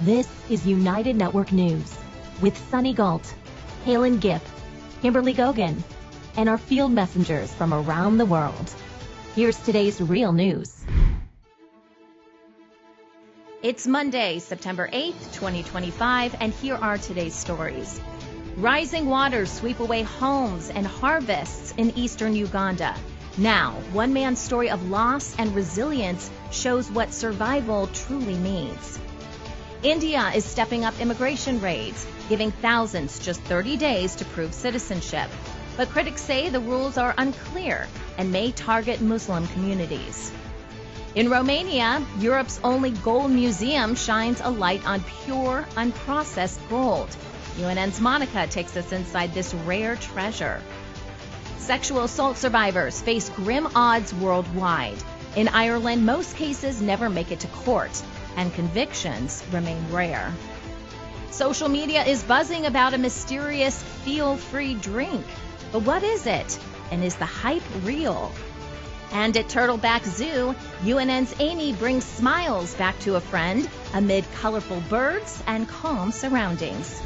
This is United Network News with Sunny Galt, Calen, Kimberly Gogan, and our field messengers from around the world. Here's today's real news. It's Monday, September 8th, 2025, and here are today's stories. Rising waters sweep away homes and harvests in Eastern Uganda. Now, one man's story of loss and resilience shows what survival truly means. India is stepping up immigration raids, giving thousands just 30 days to prove citizenship. But critics say the rules are unclear and may target Muslim communities. In Romania, Europe's only gold museum shines a light on pure, unprocessed gold. UNN's Monica takes us inside this rare treasure. Sexual assault survivors face grim odds worldwide. In Ireland, most cases never make it to court, and convictions remain rare. Social media is buzzing about a mysterious feel-free drink. But what is it? And is the hype real? And at Turtleback Zoo, UNN's Amy brings smiles back to a friend amid colorful birds and calm surroundings.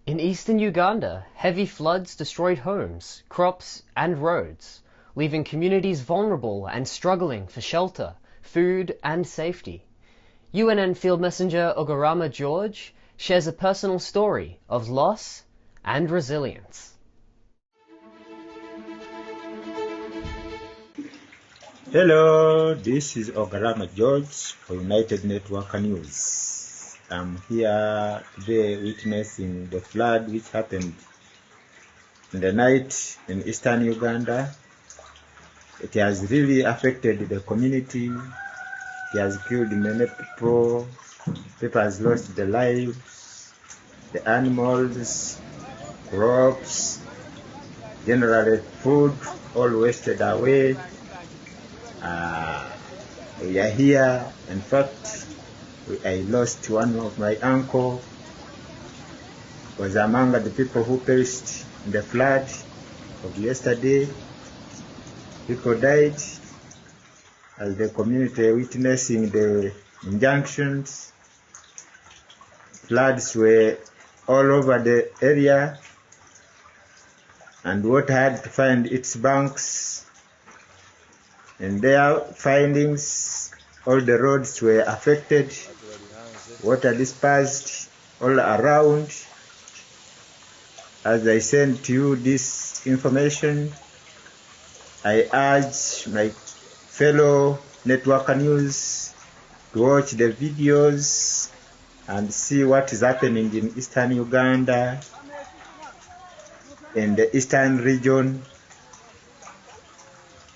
In eastern Uganda, heavy floods destroyed homes, crops and roads, leaving communities vulnerable and struggling for shelter, food and safety. UNN Field Messenger Ogarama George shares a personal story of loss and resilience. Hello, this is Ogarama George for United Network News. I'm here today witnessing the flood which happened in the night in Eastern Uganda. It has really affected the community. It has killed many people. People has lost their lives. The animals, crops, generally food, all wasted away. We are here. In fact, I lost one of my uncle. Was among the people who perished in the flood of yesterday. People died as the community witnessing the injunctions. Floods were all over the area, and water had to find its banks. In their findings, all the roads were affected, water dispersed all around. As I send to you this information, I urge my fellow network news to watch the videos and see what is happening in Eastern Uganda, in the Eastern region,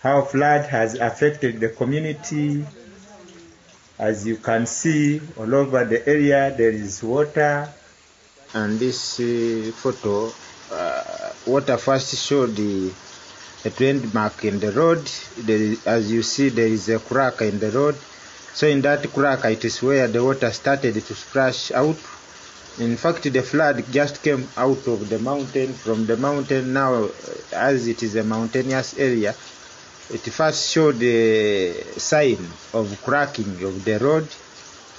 how flood has affected the community. As you can see, all over the area there is water. And this photo, water first showed a trend mark in the road. As you see, there is a crack in the road. So in that crack, it is where the water started to splash out. In fact, the flood just came out of the mountain. From the mountain now, as it is a mountainous area, it first showed the sign of cracking of the road.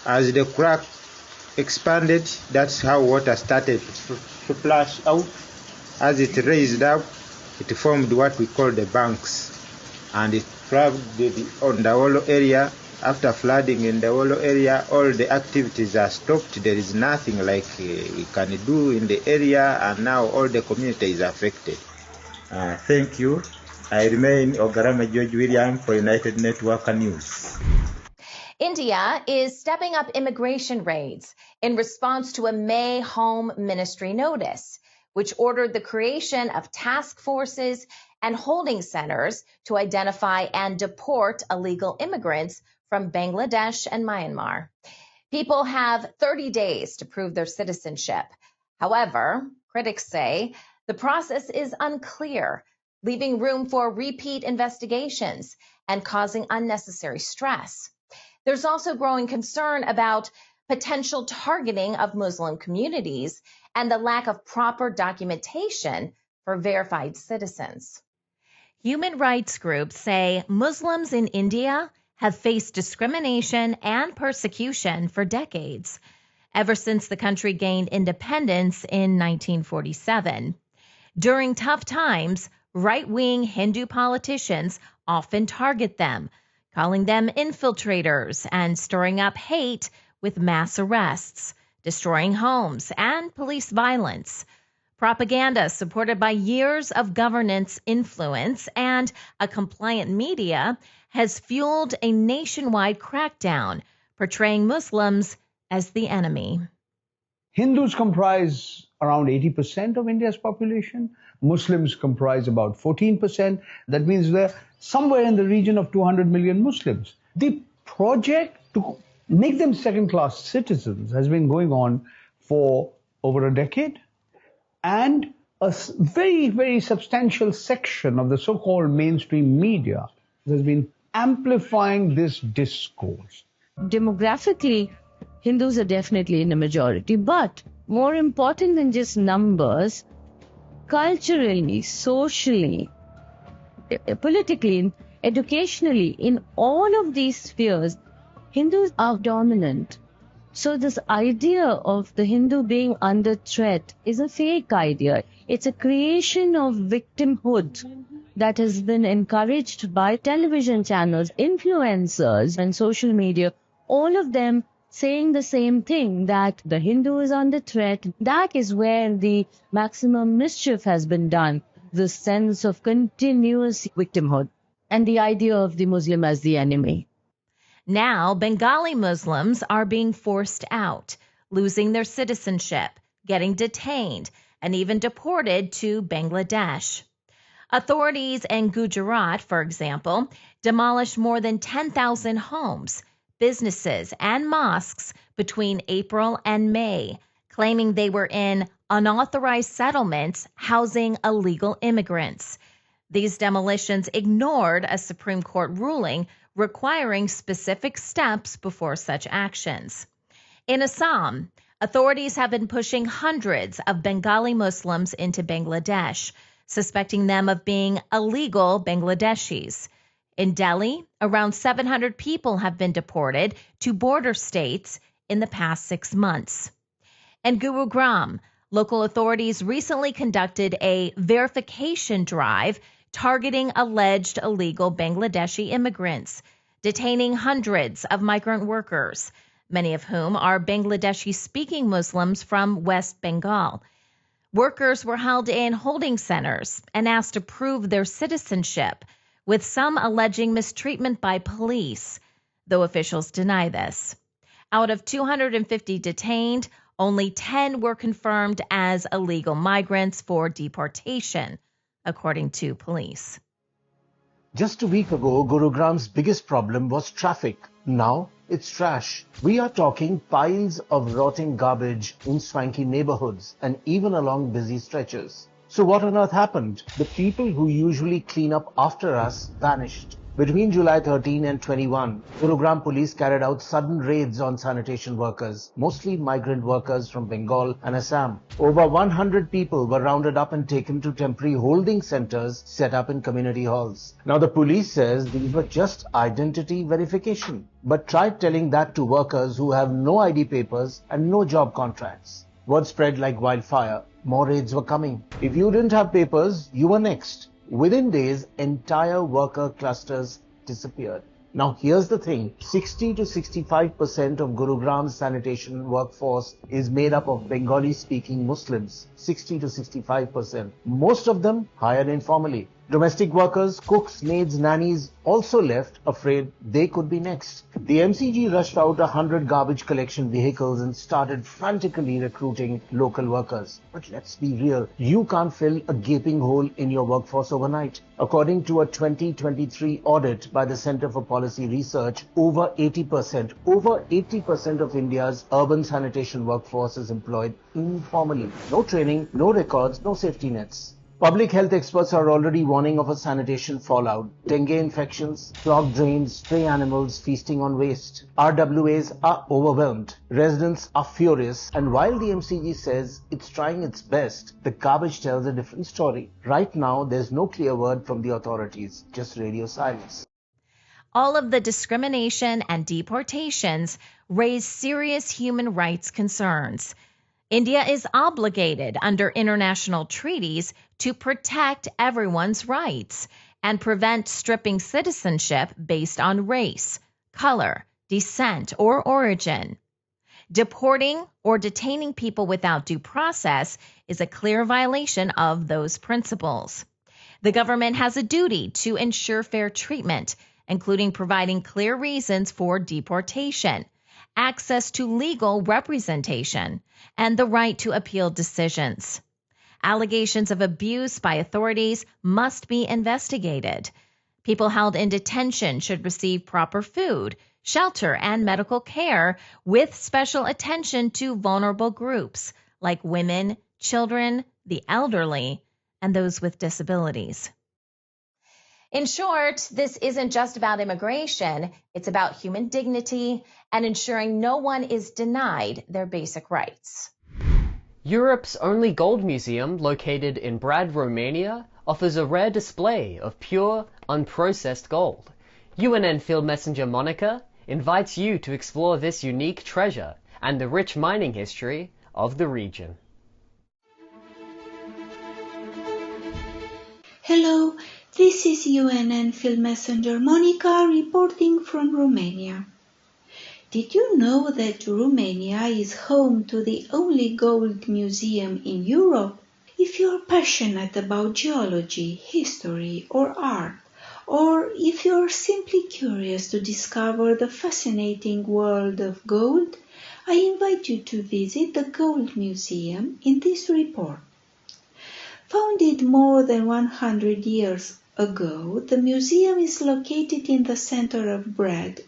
As the crack expanded, that's how water started to splash out. As it raised up, it formed what we call the banks, and it flooded on the whole area. After flooding in the whole area, all the activities are stopped. There is nothing like we can do in the area, and now all the community is affected. Thank you. I remain Ogarama George William for United Network News. India is stepping up immigration raids in response to a May Home Ministry notice, which ordered the creation of task forces and holding centers to identify and deport illegal immigrants from Bangladesh and Myanmar. People have 30 days to prove their citizenship. However, critics say the process is unclear, leaving room for repeat investigations and causing unnecessary stress. There's also growing concern about potential targeting of Muslim communities and the lack of proper documentation for verified citizens. Human rights groups say Muslims in India have faced discrimination and persecution for decades. ever since the country gained independence in 1947. During tough times, right-wing Hindu politicians often target them, calling them infiltrators and stirring up hate with mass arrests, destroying homes, and police violence. Propaganda supported by years of governance influence and a compliant media has fueled a nationwide crackdown, portraying Muslims as the enemy. Hindus comprise around 80% of India's population. Muslims comprise about 14%. That means they're somewhere in the region of 200 million Muslims. The project to make them second-class citizens has been going on for over a decade. And a very, very substantial section of the so-called mainstream media has been amplifying this discourse. Demographically, Hindus are definitely in a majority, but more important than just numbers, culturally, socially, politically, educationally, in all of these spheres, Hindus are dominant. So this idea of the Hindu being under threat is a fake idea. It's a creation of victimhood that has been encouraged by television channels, influencers, and social media, all of them saying the same thing, that the Hindu is under threat. That is where the maximum mischief has been done, the sense of continuous victimhood and the idea of the Muslim as the enemy. Now, Bengali Muslims are being forced out, losing their citizenship, getting detained, and even deported to Bangladesh. Authorities in Gujarat, for example, demolished more than 10,000 homes, businesses, and mosques between April and May, claiming they were in unauthorized settlements housing illegal immigrants. These demolitions ignored a Supreme Court ruling requiring specific steps before such actions. In Assam, authorities have been pushing hundreds of Bengali Muslims into Bangladesh, suspecting them of being illegal Bangladeshis. In Delhi, around 700 people have been deported to border states in the past 6 months. In Gurugram, local authorities recently conducted a verification drive targeting alleged illegal Bangladeshi immigrants, detaining hundreds of migrant workers, many of whom are Bangladeshi-speaking Muslims from West Bengal. Workers were held in holding centers and asked to prove their citizenship, with some alleging mistreatment by police, though officials deny this. Out of 250 detained, only 10 were confirmed as illegal migrants for deportation, according to police. Just a week ago, Gurugram's biggest problem was traffic. Now it's trash. We are talking piles of rotting garbage in swanky neighborhoods and even along busy stretches. So what on earth happened? The people who usually clean up after us vanished. Between July 13 and 21, Gurugram police carried out sudden raids on sanitation workers, mostly migrant workers from Bengal and Assam. Over 100 people were rounded up and taken to temporary holding centers set up in community halls. Now the police says these were just identity verification. But try telling that to workers who have no ID papers and no job contracts. Word spread like wildfire. More raids were coming. If you didn't have papers, you were next. Within days, entire worker clusters disappeared. Now here's the thing, 60 to 65% of Gurugram's sanitation workforce is made up of Bengali-speaking Muslims. 60 to 65%. Most of them hired informally. Domestic workers, cooks, maids, nannies also left, afraid they could be next. The MCG rushed out 100 garbage collection vehicles and started frantically recruiting local workers. But let's be real, you can't fill a gaping hole in your workforce overnight. According to a 2023 audit by the Center for Policy Research, over 80% of India's urban sanitation workforce is employed informally. No training, no records, no safety nets. Public health experts are already warning of a sanitation fallout. Dengue infections, clogged drains, stray animals feasting on waste. RWAs are overwhelmed. Residents are furious. And while the MCG says it's trying its best, the garbage tells a different story. Right now, there's no clear word from the authorities, just radio silence. All of the discrimination and deportations raise serious human rights concerns. India is obligated under international treaties to protect everyone's rights and prevent stripping citizenship based on race, color, descent, or origin. Deporting or detaining people without due process is a clear violation of those principles. The government has a duty to ensure fair treatment, including providing clear reasons for deportation, access to legal representation, and the right to appeal decisions. Allegations of abuse by authorities must be investigated. People held in detention should receive proper food, shelter, and medical care with special attention to vulnerable groups like women, children, the elderly, and those with disabilities. In short, this isn't just about immigration. It's about human dignity and ensuring no one is denied their basic rights. Europe's only gold museum, located in Brad, Romania, offers a rare display of pure, unprocessed gold. UNN Field Messenger Monica invites you to explore this unique treasure and the rich mining history of the region. Hello, this is UNN Field Messenger Monica reporting from Romania. Did you know that Romania is home to the only gold museum in Europe? If you're passionate about geology, history, or art, or if you're simply curious to discover the fascinating world of gold, I invite you to visit the Gold Museum in this report. Founded more than 100 years ago, the museum is located in the center of Brad.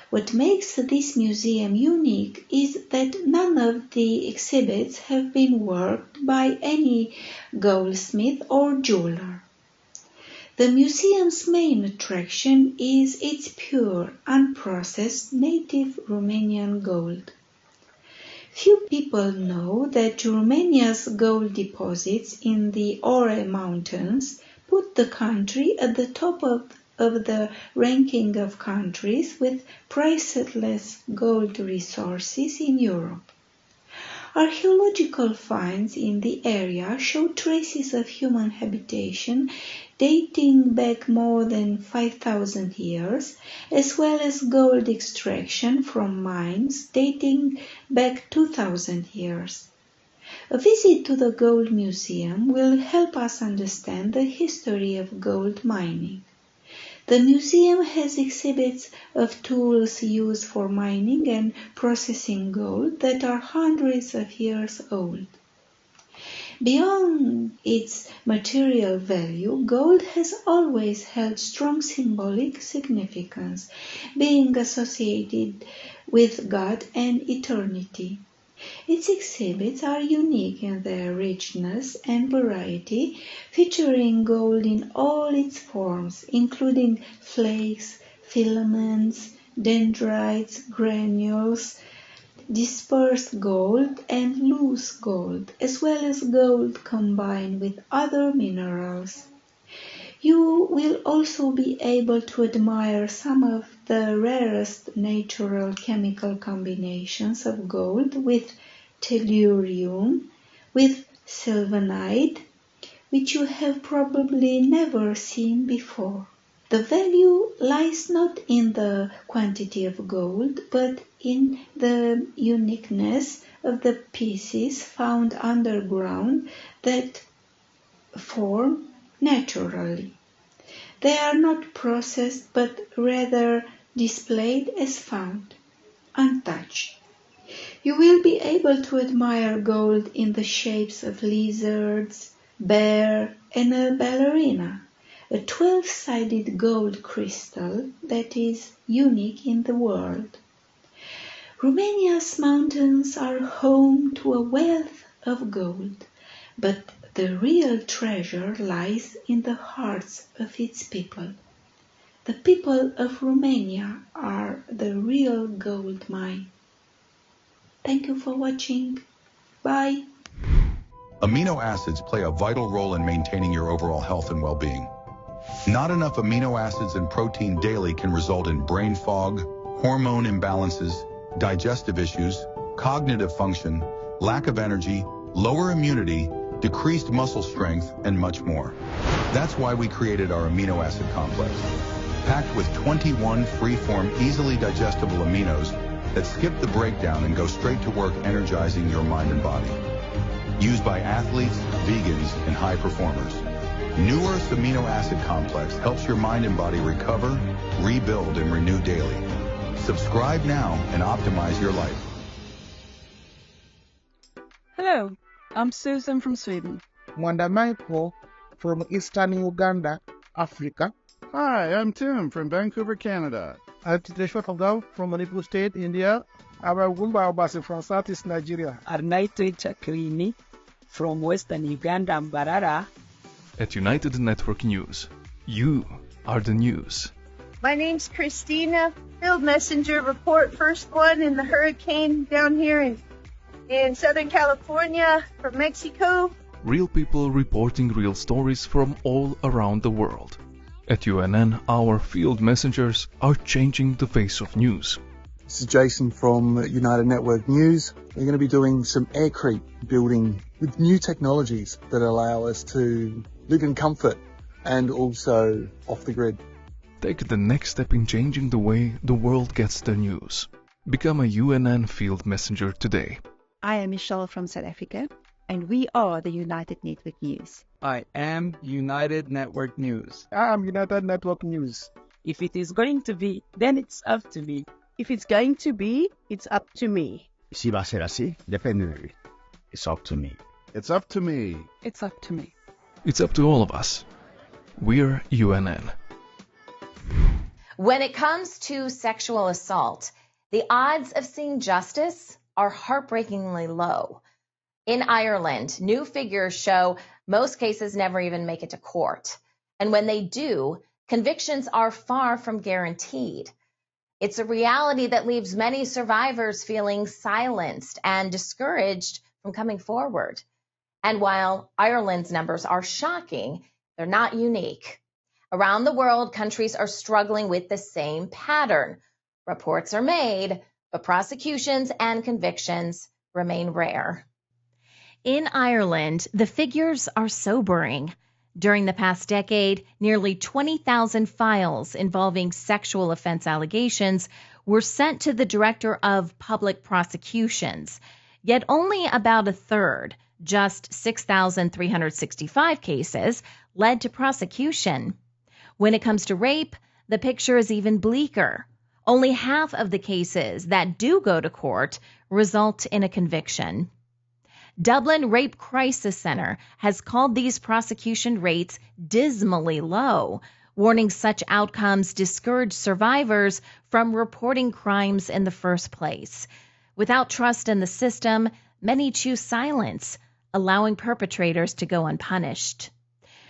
What makes this museum unique is that none of the exhibits have been worked by any goldsmith or jeweler. The museum's main attraction is its pure, unprocessed, native Romanian gold. Few people know that Romania's gold deposits in the Ore Mountains put the country at the top of the ranking of countries with priceless gold resources in Europe. Archaeological finds in the area show traces of human habitation dating back more than 5,000 years, as well as gold extraction from mines dating back 2,000 years. A visit to the Gold Museum will help us understand the history of gold mining. The museum has exhibits of tools used for mining and processing gold that are hundreds of years old. Beyond its material value, gold has always held strong symbolic significance, being associated with God and eternity. Its exhibits are unique in their richness and variety, featuring gold in all its forms, including flakes, filaments, dendrites, granules, dispersed gold, and loose gold, as well as gold combined with other minerals. You will also be able to admire some of the rarest natural chemical combinations of gold with tellurium, with sylvanite, which you have probably never seen before. The value lies not in the quantity of gold, but in the uniqueness of the pieces found underground that form naturally. They are not processed, but rather displayed as found, untouched. You will be able to admire gold in the shapes of lizards, bear, and a ballerina, a 12-sided gold crystal that is unique in the world. Romania's mountains are home to a wealth of gold, but the real treasure lies in the hearts of its people. The people of Romania are the real gold mine. Thank you for watching. Bye. Amino acids play a vital role in maintaining your overall health and well-being. Not enough amino acids and protein daily can result in brain fog, hormone imbalances, digestive issues, cognitive function, lack of energy, lower immunity, decreased muscle strength, and much more. That's why we created our amino acid complex, packed with 21 free-form, easily digestible aminos that skip the breakdown and go straight to work energizing your mind and body. Used by athletes, vegans, and high performers. New Earth's amino acid complex helps your mind and body recover, rebuild, and renew daily. Subscribe now and optimize your life. Hello, I'm Susan from Sweden. Mwanda Michael from Eastern Uganda, Africa. Hi, I'm Tim from Vancouver, Canada. I'm Titeshwar Kagam from Manipur State, India. I'm Gumba Obasi from Southeast Nigeria. Arnaito Chakrini from Western Uganda, Mbarara. At United Network News, you are the news. My name's Christina, field messenger, report first one in the hurricane down here in Southern California from Mexico. Real people reporting real stories from all around the world. At UNN, our field messengers are changing the face of news. This is Jason from United Network News. We're going to be doing some aircrete building with new technologies that allow us to live in comfort and also off the grid. Take the next step in changing the way the world gets their news. Become a UNN field messenger today. I am Michelle from South Africa, and we are the United Network News. I am United Network News. I am United Network News. If it is going to be, then it's up to me. If it's going to be, it's up to me. Si va a ser así, depende de mí. It's up to me. It's up to me. It's up to me. It's up to all of us. We're UNN. When it comes to sexual assault, the odds of seeing justice are heartbreakingly low. In Ireland, new figures show most cases never even make it to court. And when they do, convictions are far from guaranteed. It's a reality that leaves many survivors feeling silenced and discouraged from coming forward. And while Ireland's numbers are shocking, they're not unique. Around the world, countries are struggling with the same pattern. Reports are made, but prosecutions and convictions remain rare. In Ireland, the figures are sobering. During the past decade, nearly 20,000 files involving sexual offense allegations were sent to the Director of Public Prosecutions, yet only about a third, just 6,365 cases, led to prosecution. When it comes to rape, the picture is even bleaker. Only half of the cases that do go to court result in a conviction. Dublin Rape Crisis Center has called these prosecution rates dismally low, warning such outcomes discourage survivors from reporting crimes in the first place. Without trust in the system, many choose silence, allowing perpetrators to go unpunished.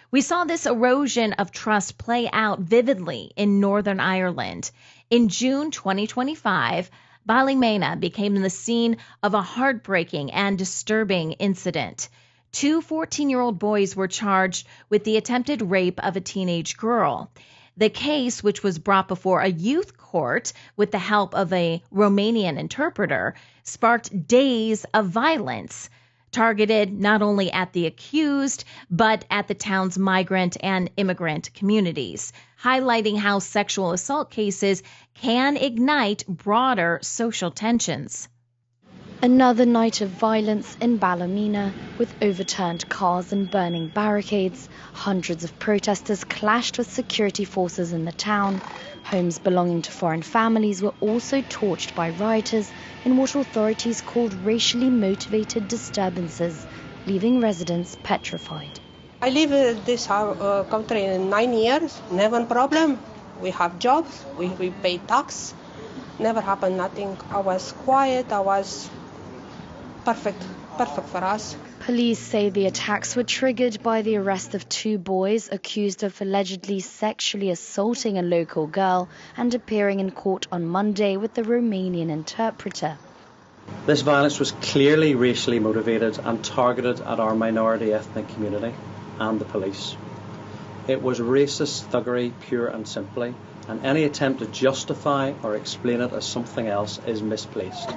We saw this erosion of trust play out vividly in Northern Ireland. In June 2025, Ballymena became the scene of a heartbreaking and disturbing incident. Two 14-year-old boys were charged with the attempted rape of a teenage girl. The case, which was brought before a youth court with the help of a Romanian interpreter, sparked days of violence, targeted not only at the accused, but at the town's migrant and immigrant communities, highlighting how sexual assault cases can ignite broader social tensions. Another night of violence in Ballymena, with overturned cars and burning barricades. Hundreds of protesters clashed with security forces in the town. Homes belonging to foreign families were also torched by rioters in what authorities called racially motivated disturbances, leaving residents petrified. I live in this country 9 years, never a problem. We have jobs, we pay tax, never happened nothing. I was quiet, I was perfect for us. Police say the attacks were triggered by the arrest of two boys accused of allegedly sexually assaulting a local girl and appearing in court on Monday with the Romanian interpreter. This violence was clearly racially motivated and targeted at our minority ethnic community and the police. It was racist thuggery, pure and simply, and any attempt to justify or explain it as something else is misplaced.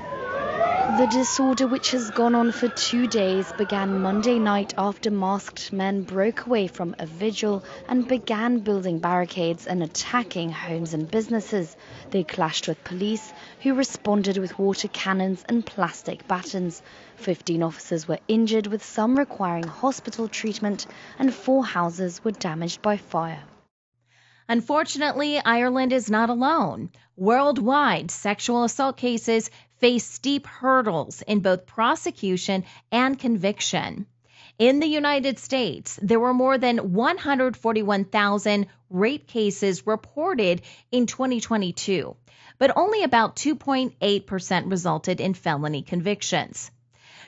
The disorder, which has gone on for 2 days, began Monday night after masked men broke away from a vigil and began building barricades and attacking homes and businesses. They clashed with police, who responded with water cannons and plastic batons. 15 officers were injured, with some requiring hospital treatment, and 4 houses were damaged by fire. Unfortunately, Ireland is not alone. Worldwide, sexual assault cases face steep hurdles in both prosecution and conviction. In the United States, there were more than 141,000 rape cases reported in 2022, but only about 2.8% resulted in felony convictions.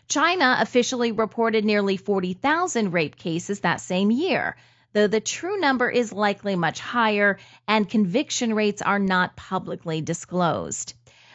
China officially reported nearly 40,000 rape cases that same year, though the true number is likely much higher and conviction rates are not publicly disclosed.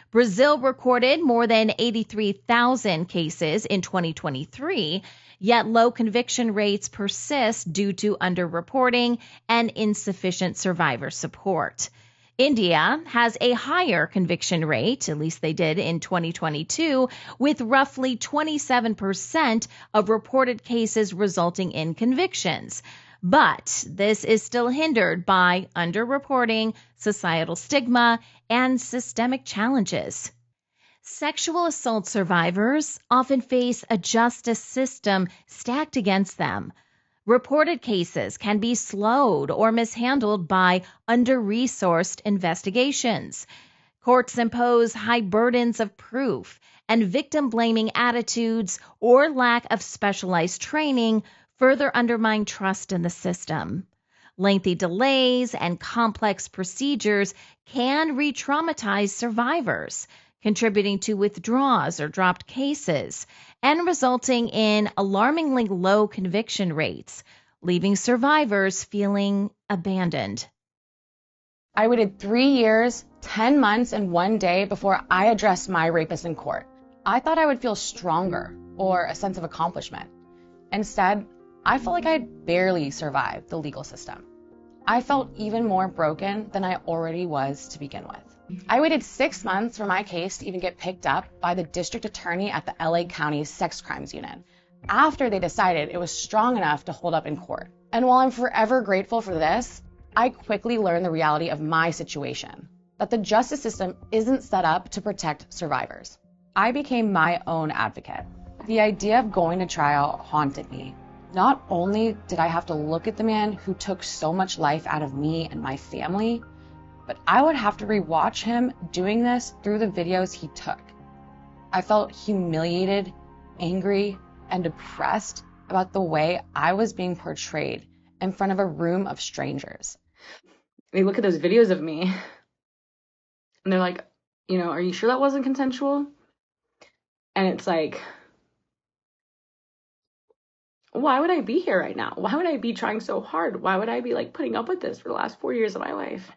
Brazil recorded more than 83,000 cases in 2023, yet low conviction rates persist due to underreporting and insufficient survivor support. India has a higher conviction rate, at least they did in 2022, with roughly 27% of reported cases resulting in convictions. But this is still hindered by underreporting, societal stigma, and systemic challenges. Sexual assault survivors often face a justice system stacked against them. Reported cases can be slowed or mishandled by under-resourced investigations. Courts impose high burdens of proof, and victim-blaming attitudes or lack of specialized training further undermine trust in the system. Lengthy delays and complex procedures can re-traumatize survivors, contributing to withdrawals or dropped cases, and resulting in alarmingly low conviction rates, leaving survivors feeling abandoned. I waited 3 years, 10 months, and 1 day before I addressed my rapist in court. I thought I would feel stronger or a sense of accomplishment. Instead, I felt like I had barely survived the legal system. I felt even more broken than I already was to begin with. I waited 6 months for my case to even get picked up by the district attorney at the LA County Sex Crimes Unit, after they decided it was strong enough to hold up in court. And while I'm forever grateful for this, I quickly learned the reality of my situation, that the justice system isn't set up to protect survivors. I became my own advocate. The idea of going to trial haunted me. Not only did I have to look at the man who took so much life out of me and my family, but I would have to rewatch him doing this through the videos he took. I felt humiliated, angry, and depressed about the way I was being portrayed in front of a room of strangers. They look at those videos of me, and they're like, are you sure that wasn't consensual? And it's like, why would I be here right now? Why would I be trying so hard? Why would I be putting up with this for the last 4 years of my life?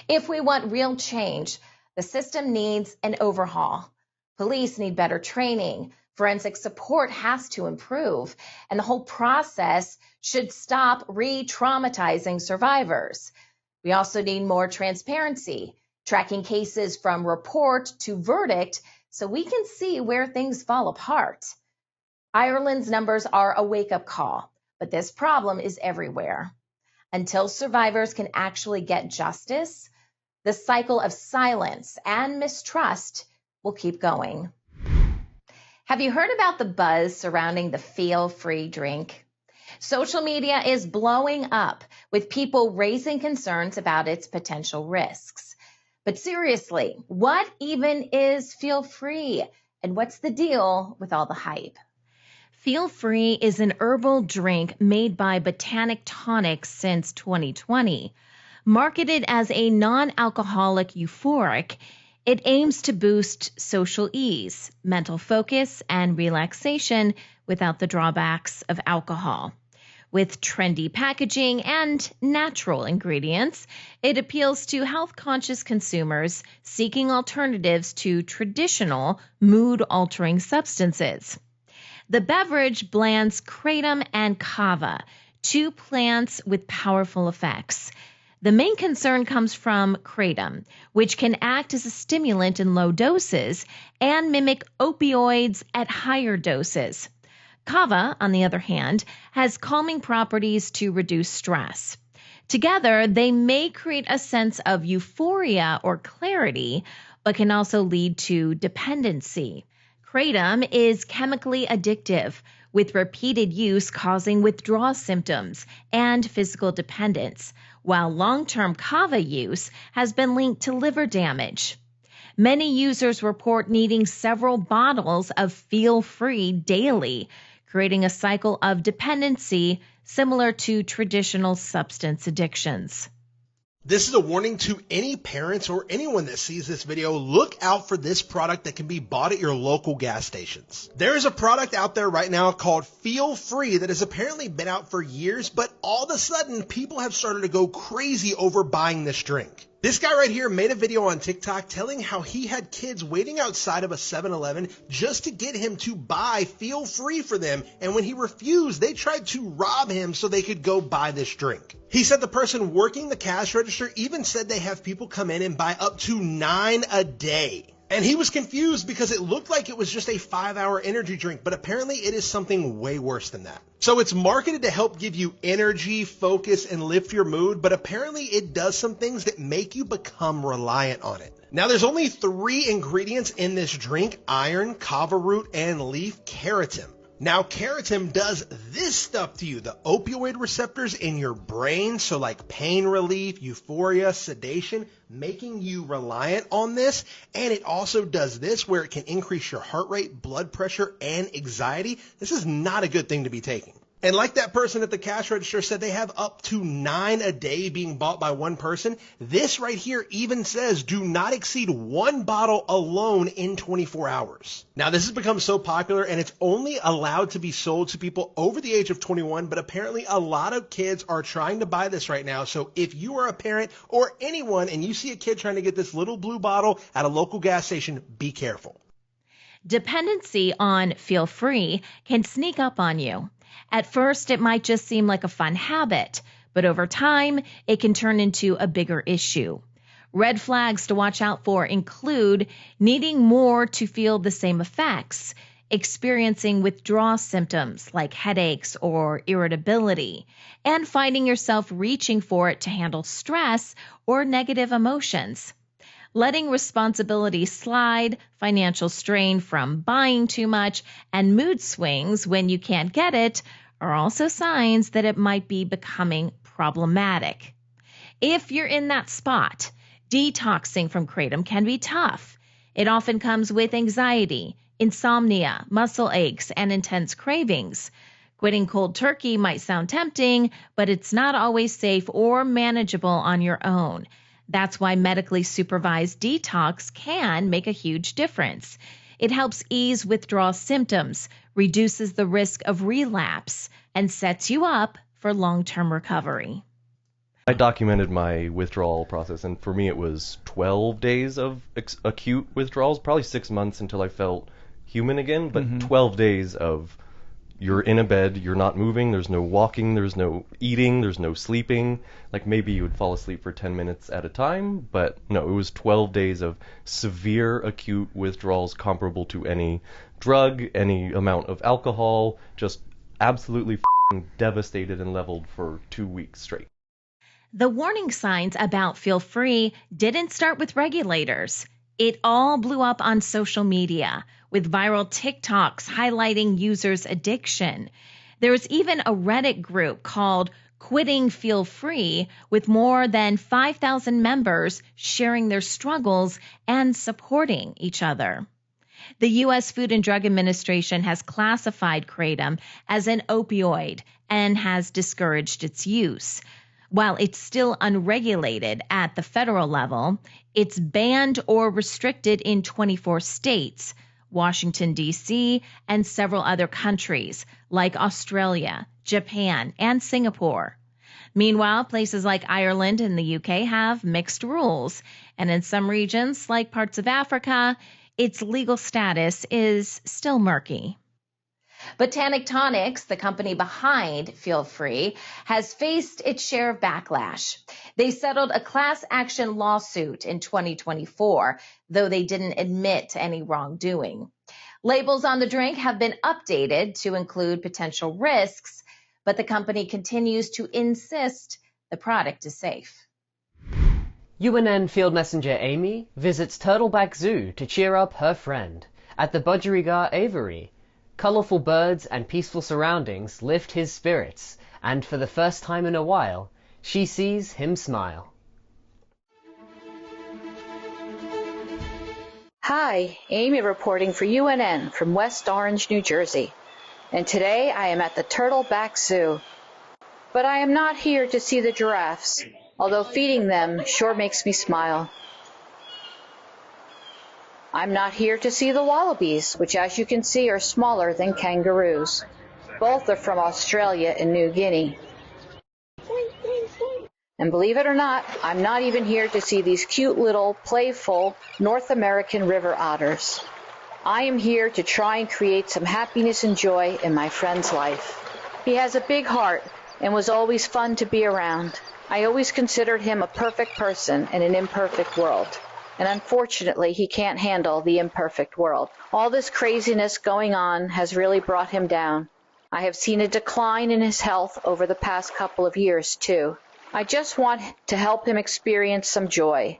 If we want real change, the system needs an overhaul. Police need better training. Forensic support has to improve, and the whole process should stop re-traumatizing survivors. We also need more transparency, tracking cases from report to verdict so we can see where things fall apart. Ireland's numbers are a wake-up call, but this problem is everywhere. Until survivors can actually get justice, the cycle of silence and mistrust will keep going. Have you heard about the buzz surrounding the feel-free drink? Social media is blowing up with people raising concerns about its potential risks. But seriously, what even is feel-free? And what's the deal with all the hype? Feel Free is an herbal drink made by Botanic Tonics since 2020. Marketed as a non-alcoholic euphoric, it aims to boost social ease, mental focus, and relaxation without the drawbacks of alcohol. With trendy packaging and natural ingredients, it appeals to health-conscious consumers seeking alternatives to traditional mood-altering substances. The beverage blends kratom and kava, two plants with powerful effects. The main concern comes from kratom, which can act as a stimulant in low doses and mimic opioids at higher doses. Kava, on the other hand, has calming properties to reduce stress. Together, they may create a sense of euphoria or clarity, but can also lead to dependency. Kratom is chemically addictive, with repeated use causing withdrawal symptoms and physical dependence, while long-term kava use has been linked to liver damage. Many users report needing several bottles of feel-free daily, creating a cycle of dependency similar to traditional substance addictions. This is a warning to any parents or anyone that sees this video. Look out for this product that can be bought at your local gas stations. There is a product out there right now called Feel Free that has apparently been out for years, but all of a sudden people have started to go crazy over buying this drink. This guy right here made a video on TikTok telling how he had kids waiting outside of a 7-Eleven just to get him to buy Feel Free for them, and when he refused, they tried to rob him so they could go buy this drink. He said the person working the cash register even said they have people come in and buy up to 9 a day. And he was confused because it looked like it was just a 5-hour energy drink, but apparently it is something way worse than that. So it's marketed to help give you energy, focus, and lift your mood, but apparently it does some things that make you become reliant on it. Now there's only 3 ingredients in this drink: iron, kava root, and leaf keratin. Now, keratin does this stuff to you, the opioid receptors in your brain, so like pain relief, euphoria, sedation, making you reliant on this. And it also does this where it can increase your heart rate, blood pressure, and anxiety. This is not a good thing to be taking. And like that person at the cash register said, they have up to 9 a day being bought by one person. This right here even says do not exceed 1 bottle alone in 24 hours. Now this has become so popular and it's only allowed to be sold to people over the age of 21, but apparently a lot of kids are trying to buy this right now. So if you are a parent or anyone and you see a kid trying to get this little blue bottle at a local gas station, be careful. Dependency on Feel Free can sneak up on you. At first, it might just seem like a fun habit, but over time, it can turn into a bigger issue. Red flags to watch out for include needing more to feel the same effects, experiencing withdrawal symptoms like headaches or irritability, and finding yourself reaching for it to handle stress or negative emotions. Letting responsibility slide, financial strain from buying too much, and mood swings when you can't get it are also signs that it might be becoming problematic. If you're in that spot, detoxing from kratom can be tough. It often comes with anxiety, insomnia, muscle aches, and intense cravings. Quitting cold turkey might sound tempting, but it's not always safe or manageable on your own. That's why medically supervised detox can make a huge difference. It helps ease withdrawal symptoms, reduces the risk of relapse, and sets you up for long-term recovery. I documented my withdrawal process, and for me it was 12 days of acute withdrawals, probably 6 months until I felt human again, but 12 days of you're in a bed, you're not moving, there's no walking, there's no eating, there's no sleeping. Like maybe you would fall asleep for 10 minutes at a time, but no, it was 12 days of severe acute withdrawals comparable to any drug, any amount of alcohol, just absolutely devastated and leveled for 2 weeks straight. The warning signs about Feel Free didn't start with regulators. It all blew up on social media, with viral TikToks highlighting users' addiction. There's even a Reddit group called Quitting Feel Free with more than 5,000 members sharing their struggles and supporting each other. The U.S. Food and Drug Administration has classified kratom as an opioid and has discouraged its use. While it's still unregulated at the federal level, it's banned or restricted in 24 states, Washington, D.C., and several other countries like Australia, Japan, and Singapore. Meanwhile, places like Ireland and the UK have mixed rules, and in some regions, like parts of Africa, its legal status is still murky. Botanictonics, the company behind Feel Free, has faced its share of backlash. They settled a class action lawsuit in 2024, though they didn't admit to any wrongdoing. Labels on the drink have been updated to include potential risks, but the company continues to insist the product is safe. UNN Field Messenger Amy visits Turtleback Zoo to cheer up her friend at the Budgerigar Aviary. Colourful birds and peaceful surroundings lift his spirits, and for the first time in a while, she sees him smile. Hi, Amy reporting for UNN from West Orange, New Jersey. And today I am at the Turtleback Zoo. But I am not here to see the giraffes, although feeding them sure makes me smile. I'm not here to see the wallabies, which as you can see are smaller than kangaroos. Both are from Australia and New Guinea. And believe it or not, I'm not even here to see these cute little, playful North American river otters. I am here to try and create some happiness and joy in my friend's life. He has a big heart and was always fun to be around. I always considered him a perfect person in an imperfect world. And unfortunately, he can't handle the imperfect world. All this craziness going on has really brought him down. I have seen a decline in his health over the past couple of years, too. I just want to help him experience some joy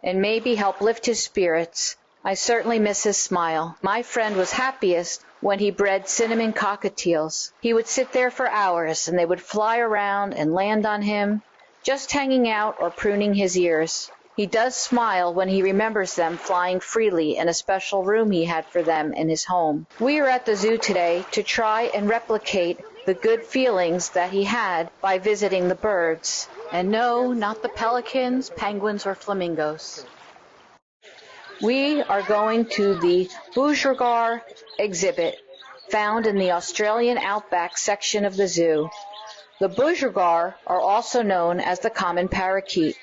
and maybe help lift his spirits. I certainly miss his smile. My friend was happiest when he bred cinnamon cockatiels. He would sit there for hours and they would fly around and land on him, just hanging out or pruning his ears. He does smile when he remembers them flying freely in a special room he had for them in his home. We are at the zoo today to try and replicate the good feelings that he had by visiting the birds. And no, not the pelicans, penguins, or flamingos. We are going to the Budgerigar exhibit found in the Australian outback section of the zoo. The Budgerigar are also known as the common parakeet.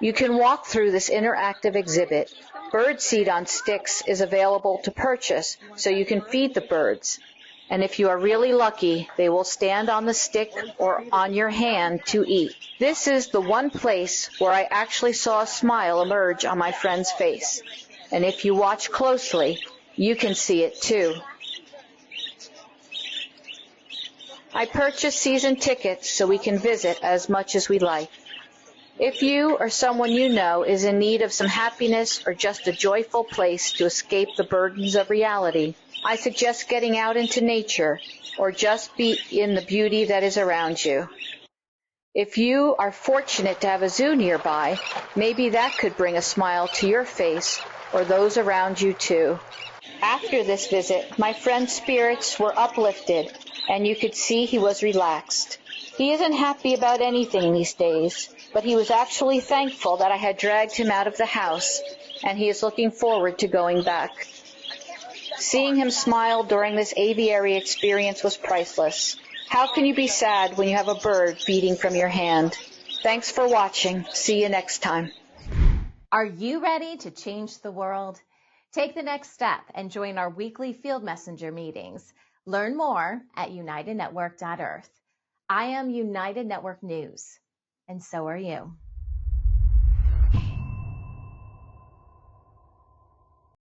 You can walk through this interactive exhibit. Birdseed on sticks is available to purchase so you can feed the birds. And if you are really lucky, they will stand on the stick or on your hand to eat. This is the one place where I actually saw a smile emerge on my friend's face. And if you watch closely, you can see it too. I purchased season tickets so we can visit as much as we like. If you or someone you know is in need of some happiness or just a joyful place to escape the burdens of reality, I suggest getting out into nature or just be in the beauty that is around you. If you are fortunate to have a zoo nearby, maybe that could bring a smile to your face or those around you too. After this visit, my friend's spirits were uplifted and you could see he was relaxed. He isn't happy about anything these days, but he was actually thankful that I had dragged him out of the house, and he is looking forward to going back. Seeing him smile during this aviary experience was priceless. How can you be sad when you have a bird feeding from your hand? Thanks for watching. See you next time. Are you ready to change the world? Take the next step and join our weekly Field Messenger meetings. Learn more at unitednetwork.earth. I am United Network News, and so are you.